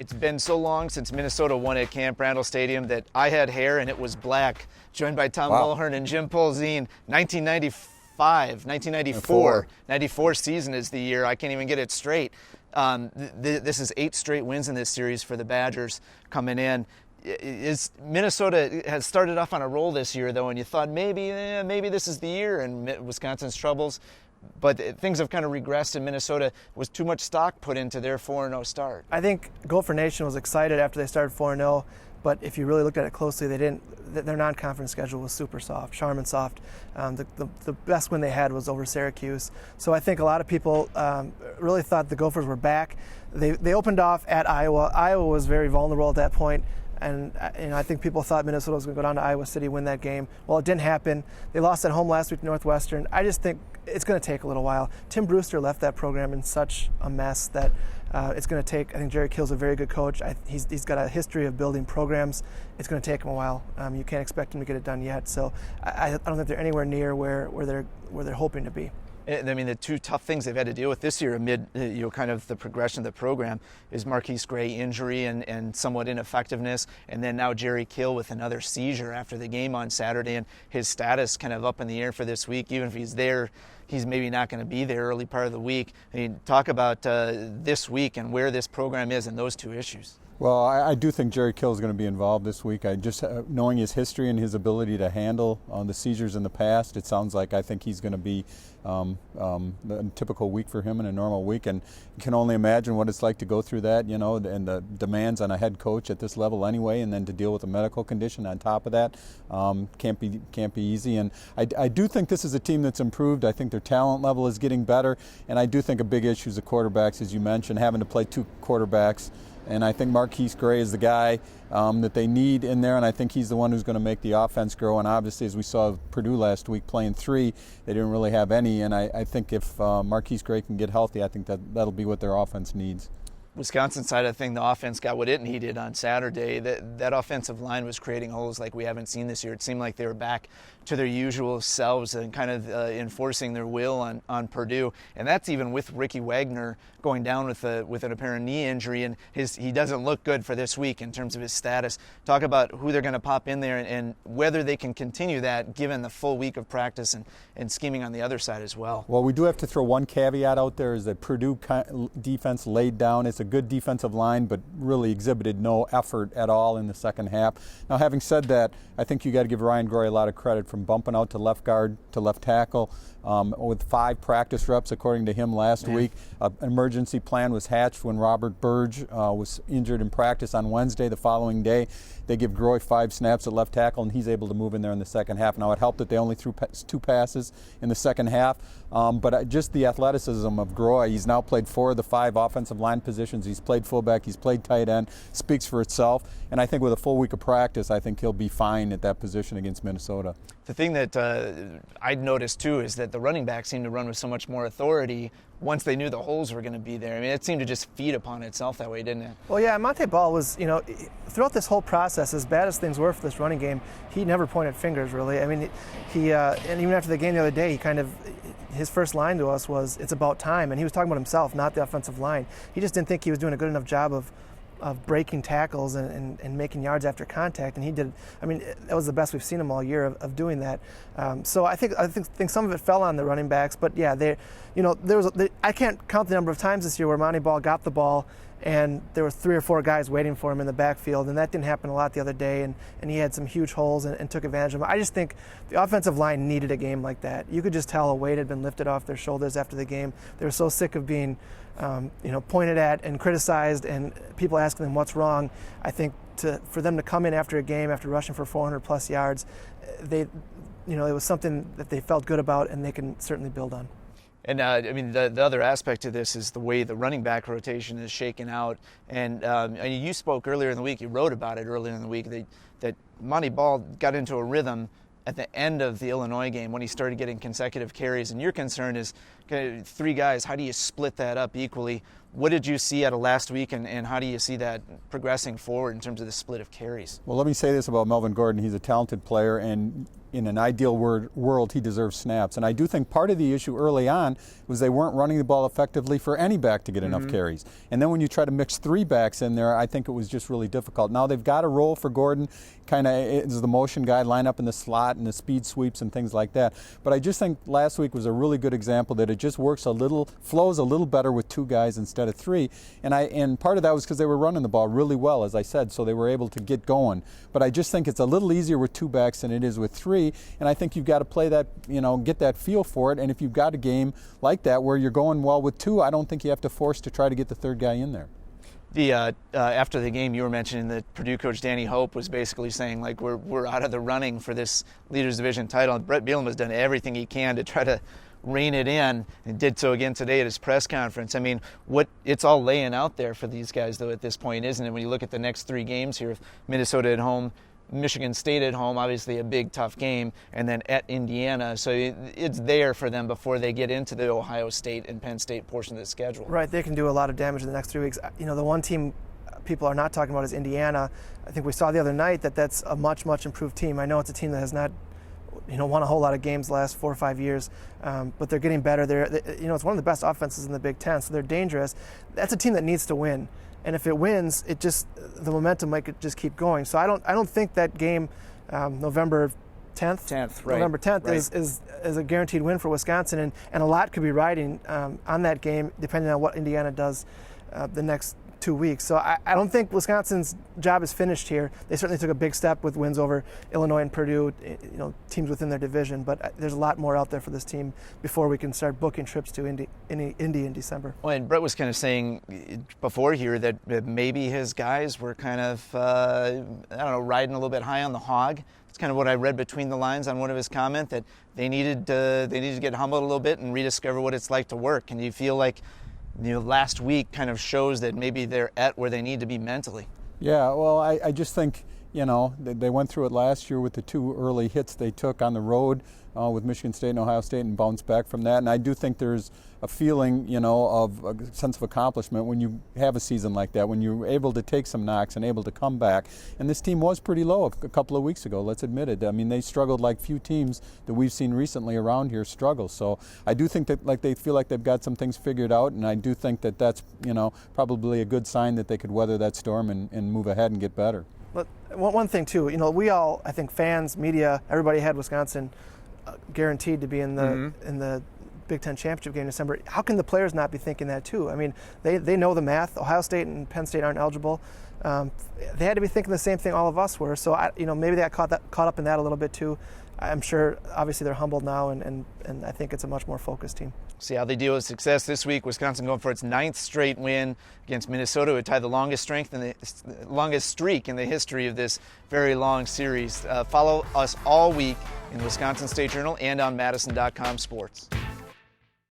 It's been so long since Minnesota won at Camp Randall Stadium that I had hair and it was black. Joined by Tom Mulhern and Jim Polzine, 1994. 94 season is the year. I can't even get it straight. This is 8 straight wins in this series for the Badgers coming in. Minnesota has started off on a roll this year, though, and you thought maybe this is the year, and Wisconsin's troubles. But things have kind of regressed in Minnesota. Was too much stock put into their 4-0 start. I think Gopher Nation was excited after they started 4-0, but if you really looked at it closely, they didn't. Their non-conference schedule was super soft, Charmin soft. The best win they had was over Syracuse. So I think a lot of people really thought the Gophers were back. They opened off at Iowa. Iowa was very vulnerable at that point. And I think people thought Minnesota was going to go down to Iowa City, win that game. Well, it didn't happen. They lost at home last week to Northwestern. I just think it's going to take a little while. Tim Brewster left that program in such a mess that it's going to take. I think Jerry Kill's a very good coach. He's got a history of building programs. It's going to take him a while. You can't expect him to get it done yet. So I don't think they're anywhere near where they're hoping to be. I mean, the two tough things they've had to deal with this year amid kind of the progression of the program is Marquise Gray injury and somewhat ineffectiveness, and then now Jerry Kill with another seizure after the game on Saturday, and his status kind of up in the air for this week. Even if he's there, he's maybe not going to be there early part of the week. I mean, talk about this week and where this program is and those two issues. Well, I do think Jerry Kill is going to be involved this week. I just knowing his history and his ability to handle the seizures in the past, it sounds like I think he's going to be a typical week for him in a normal week, and you can only imagine what it's like to go through that, and the demands on a head coach at this level anyway, and then to deal with a medical condition on top of that can't be easy. And I do think this is a team that's improved. I think their talent level is getting better, and I do think a big issue is the quarterbacks, as you mentioned, having to play 2 quarterbacks. And I think Marquise Gray is the guy that they need in there, and I think he's the one who's going to make the offense grow. And obviously, as we saw Purdue last week playing 3, they didn't really have any. And I think if Marquise Gray can get healthy, I think that'll be what their offense needs. Wisconsin side of the thing, the offense got what it needed on Saturday. That offensive line was creating holes like we haven't seen this year. It seemed like they were back to their usual selves and kind of enforcing their will on Purdue. And that's even with Ricky Wagner going down with an apparent knee injury, and he doesn't look good for this week in terms of his status. Talk about who they're going to pop in there and whether they can continue that given the full week of practice and scheming on the other side as well. Well, we do have to throw one caveat out there, is that Purdue defense laid down. It's a good defensive line, but really exhibited no effort at all in the second half. Now, having said that, I think you got to give Ryan Groy a lot of credit from bumping out to left guard to left tackle with 5 practice reps, according to him last week. An emergency plan was hatched when Robert Burge was injured in practice on Wednesday. The following day, they give Groy 5 snaps at left tackle, and he's able to move in there in the second half. Now, it helped that they only threw 2 passes in the second half, but just the athleticism of Groy. He's now played 4 of the 5 offensive line positions. He's played fullback. He's played tight end. Speaks for itself. And I think with a full week of practice, I think he'll be fine at that position against Minnesota. The thing that I'd noticed, too, is that the running backs seemed to run with so much more authority once they knew the holes were going to be there. I mean, it seemed to just feed upon itself that way, didn't it? Well, yeah, Monte Ball was, throughout this whole process, as bad as things were for this running game, he never pointed fingers, really. I mean, he and even after the game the other day, his first line to us was, "It's about time," and he was talking about himself, not the offensive line. He just didn't think he was doing a good enough job of breaking tackles and making yards after contact, and he did. I mean, that was the best we've seen him all year of doing that. So I think some of it fell on the running backs, but yeah, I can't count the number of times this year where Monte Ball got the ball and there were 3 or 4 guys waiting for him in the backfield, and that didn't happen a lot the other day, and he had some huge holes and took advantage of them. I just think the offensive line needed a game like that. You could just tell a weight had been lifted off their shoulders after the game. They were so sick of being pointed at and criticized and people asking them what's wrong. I think for them to come in after a game, after rushing for 400-plus yards, it was something that they felt good about and they can certainly build on. And the other aspect to this is the way the running back rotation is shaken out. And you spoke earlier in the week, you wrote about it earlier in the week, that Monte Ball got into a rhythm at the end of the Illinois game when he started getting consecutive carries. And your concern is 3 guys, how do you split that up equally? what did you see out of last week, and how do you see that progressing forward in terms of the split of carries? Well, let me say this about Melvin Gordon. He's a talented player, and in an ideal world, he deserves snaps. And I do think part of the issue early on was they weren't running the ball effectively for any back to get enough carries. And then when you try to mix 3 backs in there, I think it was just really difficult. Now they've got a role for Gordon, kind of is the motion guy, line up in the slot and the speed sweeps and things like that. But I just think last week was a really good example that it just works a little, flows a little better with 2 guys instead of 3. And part of that was because they were running the ball really well, as I said, so they were able to get going. But I just think it's a little easier with 2 backs than it is with 3. And I think you've got to play that, get that feel for it. And if you've got a game like that where you're going well with 2, I don't think you have to force to try to get the 3rd guy in there. After the game, you were mentioning that Purdue coach Danny Hope was basically saying, like, we're out of the running for this Leaders Division title. And Brett Bielema has done everything he can to try to rein it in, and did so again today at his press conference. I mean, it's all laying out there for these guys, though, at this point, isn't it? When you look at the next 3 games here, Minnesota at home, Michigan State at home, obviously a big, tough game, and then at Indiana. So it's there for them before they get into the Ohio State and Penn State portion of the schedule. Right, they can do a lot of damage in the next 3 weeks. The one team people are not talking about is Indiana. I think we saw the other night that that's a much, much improved team. I know it's a team that has not won a whole lot of games the last 4 or 5 years, but they're getting better. It's one of the best offenses in the Big Ten, so they're dangerous. That's a team that needs to win. And if it wins, the momentum might just keep going. So I don't think that game, November 10th, right. November 10th right. is a guaranteed win for Wisconsin, and a lot could be riding on that game depending on what Indiana does the next 2 weeks. So I don't think Wisconsin's job is finished here. They certainly took a big step with wins over Illinois and Purdue, teams within their division, but there's a lot more out there for this team before we can start booking trips to Indy in December. Well, and Brett was kind of saying before here that maybe his guys were kind of, riding a little bit high on the hog. It's kind of what I read between the lines on one of his comments, that they needed to get humbled a little bit and rediscover what it's like to work. And you feel like last week kind of shows that maybe they're at where they need to be mentally. Yeah, well, I just think, they went through it last year with the 2 early hits they took on the road with Michigan State and Ohio State, and bounced back from that. And I do think there's a feeling, of a sense of accomplishment when you have a season like that, when you're able to take some knocks and able to come back. And this team was pretty low a couple of weeks ago, let's admit it. I mean, they struggled like few teams that we've seen recently around here struggle. So I do think that they feel like they've got some things figured out, and I do think that that's, probably a good sign that they could weather that storm and move ahead and get better. But one thing too, we all, I think fans, media, everybody had Wisconsin guaranteed to be in the Big Ten championship game in December. How can the players not be thinking that too? I mean, they know the math. Ohio State and Penn State aren't eligible. They had to be thinking the same thing all of us were. So maybe they got caught up in that a little bit too. I'm sure, obviously, they're humbled now, and I think it's a much more focused team. See how they deal with success this week. Wisconsin going for its 9th straight win against Minnesota. It tied the longest streak in the history of this very long series. Follow us all week in Wisconsin State Journal and on madison.com sports.